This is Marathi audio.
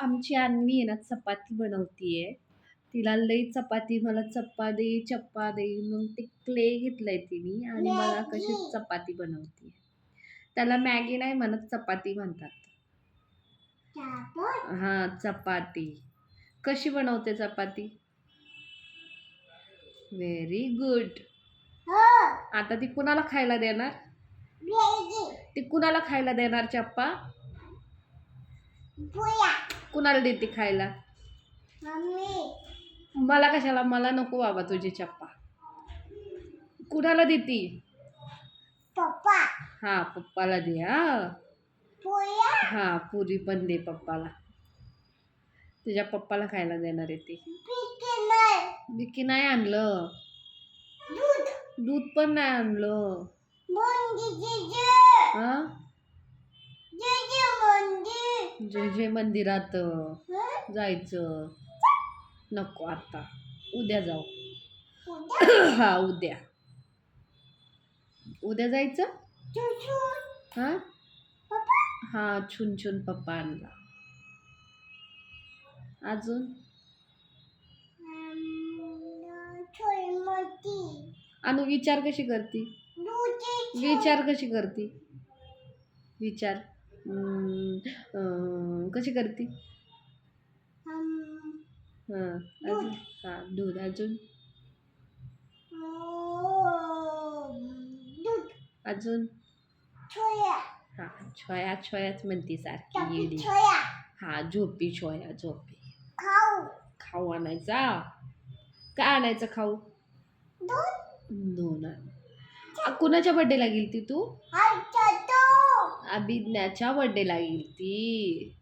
आमची अन्वी आहे ना चपाती बनवतीये. तिला लई चपाती मला चप्पा दे, चप्पा दे. मग ते क्ले घेतलंय तिने आणि मला कशी चपाती बनवते. त्याला मॅगी नाही म्हणत चपाती म्हणतात. हा चपाती. कशी बनवते चपाती? Very good. आता ती कुणाला खायला देणार? ती कुणाला खायला देणार चप्पा? कुणाला देते खायला? मला कशाला? मला नको बाबा तुझी चप्पा. कुणाला देती? पप्पा. हा पप्पाला दे. हा पुरी पण दे पप्पाला. तुझ्या पप्पाला खायला देणार आहे ती. बिकी नाही आणलं. दूध पण नाही आणलं. जे जे मंदिरात जायचं. नको आता, उद्या जाऊ. हा उद्या जायचं. हा हा छुन छुन पप्पा आणला. अजून अनु विचार कशी करती? विचार कशी करती? विचार कशी करती? अजून हा दूध. अजून अजून हा छोया छोयाच म्हणती सारखी येडी. हा झोपी छोया झोपी. खाऊ आणायचा. काय आणायचं खाऊ? दोन. कुणाच्या बर्थडेला गेलती तू? अभिज्ञाच्या बर्थडेला गेलती.